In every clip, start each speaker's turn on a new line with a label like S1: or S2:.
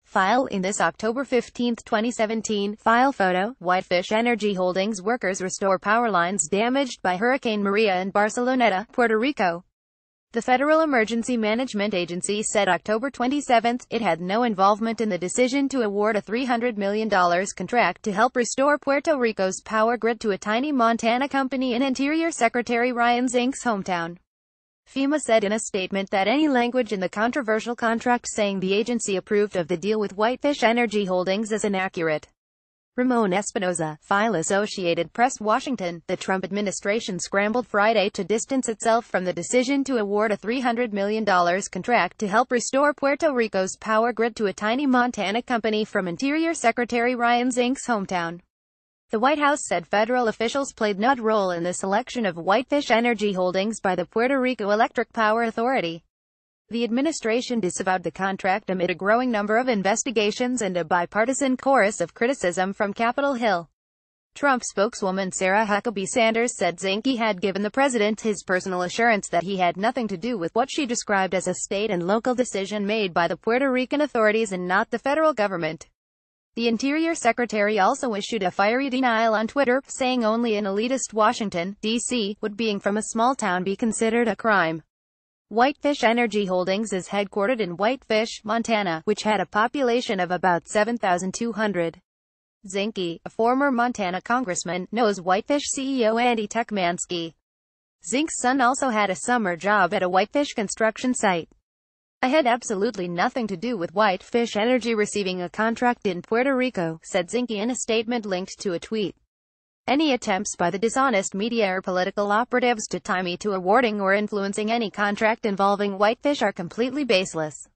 S1: File in this October 15, 2017, file photo, Whitefish Energy Holdings workers restore power lines damaged by Hurricane Maria in Barceloneta, Puerto Rico. The Federal Emergency Management Agency said October 27 it had no involvement in the decision to award a $300 million contract to help restore Puerto Rico's power grid to a tiny Montana company in Interior Secretary Ryan Zink's hometown. FEMA said in a statement that any language in the controversial contract saying the agency approved of the deal with Whitefish Energy Holdings is inaccurate. Ramon Espinoza, file Associated Press Washington. The Trump administration scrambled Friday to distance itself from the decision to award a $300 million contract to help restore Puerto Rico's power grid to a tiny Montana company from Interior Secretary Ryan Zink's hometown. The White House said federal officials played no role in the selection of Whitefish Energy Holdings by the Puerto Rico Electric Power Authority. The administration disavowed the contract amid a growing number of investigations and a bipartisan chorus of criticism from Capitol Hill. Trump spokeswoman Sarah Huckabee Sanders said Zinke had given the president his personal assurance that he had nothing to do with what she described as a state and local decision made by the Puerto Rican authorities and not the federal government. The Interior Secretary also issued a fiery denial on Twitter, saying only in elitist Washington, D.C., would being from a small town be considered a crime. Whitefish Energy Holdings is headquartered in Whitefish, Montana, which had a population of about 7,200. Zinke, a former Montana congressman, knows Whitefish CEO Andy Tekmansky. Zink's son also had a summer job at a Whitefish construction site. "I had absolutely nothing to do with Whitefish Energy receiving a contract in Puerto Rico," said Zinke in a statement linked to a tweet. "Any attempts by the dishonest media or political operatives to tie me to awarding or influencing any contract involving Whitefish are completely baseless."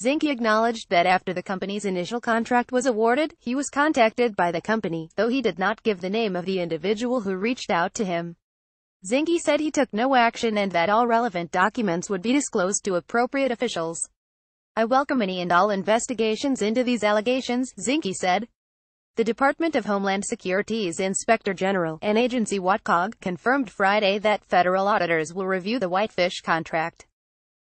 S1: Zinke acknowledged that after the company's initial contract was awarded, he was contacted by the company, though he did not give the name of the individual who reached out to him. Zinke said he took no action and that all relevant documents would be disclosed to appropriate officials. "I welcome any and all investigations into these allegations," Zinke said. The Department of Homeland Security's Inspector General, an agency WATCOG, confirmed Friday that federal auditors will review the Whitefish contract.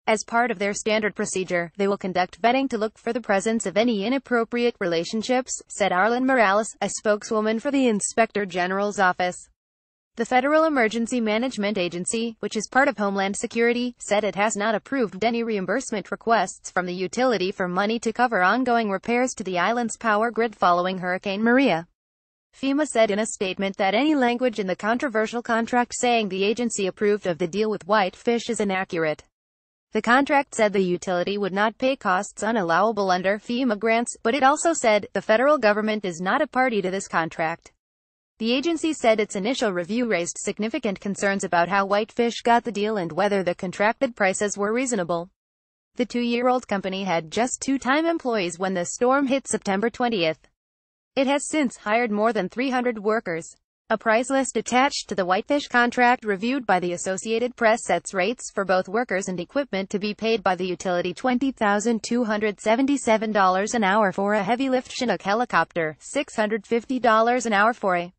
S1: As part of their standard procedure, they will conduct vetting to look for the presence of any inappropriate relationships, said Arlen Morales, a spokeswoman for the Inspector General's office. The Federal Emergency Management Agency, which is part of Homeland Security, said it has not approved any reimbursement requests from the utility for money to cover ongoing repairs to the island's power grid following Hurricane Maria. FEMA said in a statement that any language in the controversial contract saying the agency approved of the deal with Whitefish is inaccurate. The contract said the utility would not pay costs unallowable under FEMA grants, but it also said, the federal government is not a party to this contract. The agency said its initial review raised significant concerns about how Whitefish got the deal and whether the contracted prices were reasonable. The two-year-old company had just 2 employees when the storm hit September 20. It has since hired more than 300 workers. A price list attached to the Whitefish contract reviewed by the Associated Press sets rates for both workers and equipment to be paid by the utility: $20,277 an hour for a heavy-lift Chinook helicopter, $650 an hour for a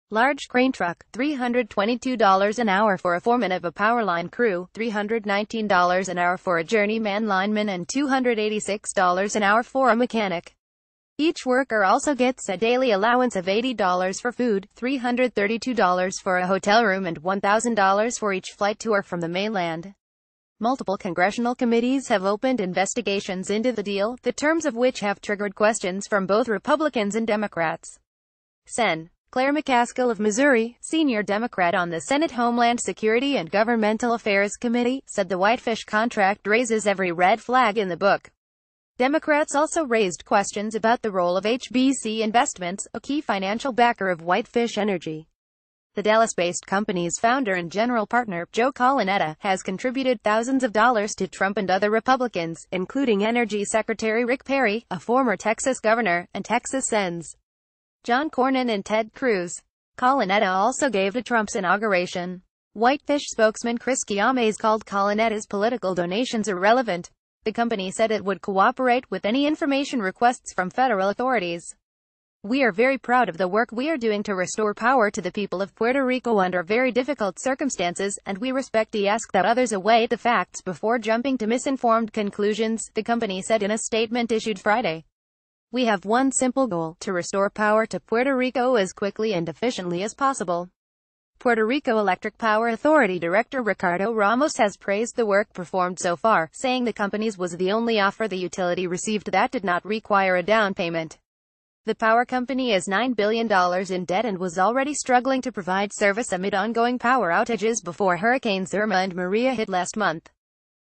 S1: large crane truck, $322 an hour for a foreman of a power line crew, $319 an hour for a journeyman lineman, and $286 an hour for a mechanic. Each worker also gets a daily allowance of $80 for food, $332 for a hotel room, and $1,000 for each flight tour from the mainland. Multiple congressional committees have opened investigations into the deal, the terms of which have triggered questions from both Republicans and Democrats. Sen. Claire McCaskill of Missouri, senior Democrat on the Senate Homeland Security and Governmental Affairs Committee, said the Whitefish contract raises every red flag in the book. Democrats also raised questions about the role of HBC Investments, a key financial backer of Whitefish Energy. The Dallas-based company's founder and general partner, Joe Colonnetta, has contributed thousands of dollars to Trump and other Republicans, including Energy Secretary Rick Perry, a former Texas governor, and Texas Sen's John Cornyn and Ted Cruz. Colonnetta also gave to Trump's inauguration. Whitefish spokesman Chris Guillaumes called Colonnetta's political donations irrelevant. The company said it would cooperate with any information requests from federal authorities. "We are very proud of the work we are doing to restore power to the people of Puerto Rico under very difficult circumstances, and we respectfully ask that others await the facts before jumping to misinformed conclusions," the company said in a statement issued Friday. We have one simple goal: to restore power to Puerto Rico as quickly and efficiently as possible. Puerto Rico Electric Power Authority Director Ricardo Ramos has praised the work performed so far, saying the company's was the only offer the utility received that did not require a down payment. The power company is $9 billion in debt and was already struggling to provide service amid ongoing power outages before Hurricanes Irma and Maria hit last month.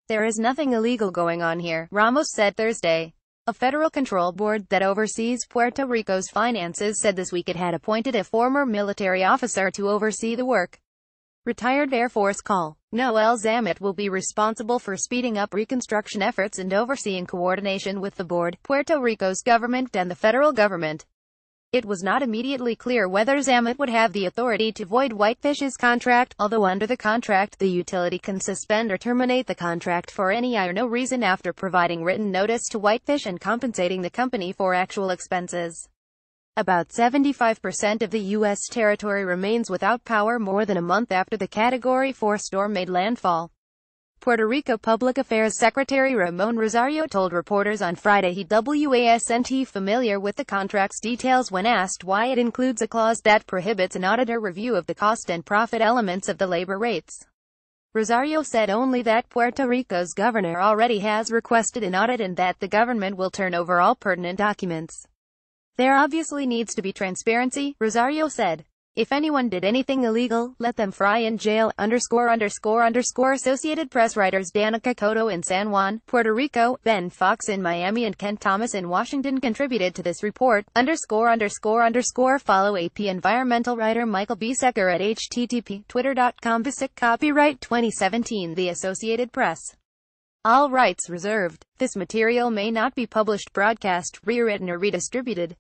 S1: There is nothing illegal going on here, Ramos said Thursday. A federal control board that oversees Puerto Rico's finances said this week it had appointed a former military officer to oversee the work. Retired Air Force Col. Noel Zammit will be responsible for speeding up reconstruction efforts and overseeing coordination with the board, Puerto Rico's government and the federal government. It was not immediately clear whether Zammit would have the authority to void Whitefish's contract, although under the contract the utility can suspend or terminate the contract for any or no reason after providing written notice to Whitefish and compensating the company for actual expenses. About 75% of the U.S. territory remains without power more than a month after the Category 4 storm made landfall. Puerto Rico Public Affairs Secretary Ramon Rosario told reporters on Friday he wasn't familiar with the contract's details when asked why it includes a clause that prohibits an auditor review of the cost and profit elements of the labor rates. Rosario said only that Puerto Rico's governor already has requested an audit and that the government will turn over all pertinent documents. There obviously needs to be transparency, Rosario said. If anyone did anything illegal, let them fry in jail, Associated Press writers Danica Cotto in San Juan, Puerto Rico, Ben Fox in Miami and Ken Thomas in Washington contributed to this report, Follow AP environmental writer Michael B. Secker at http://twitter.com. Copyright 2017 The Associated Press. All rights reserved. This material may not be published, broadcast, rewritten or redistributed.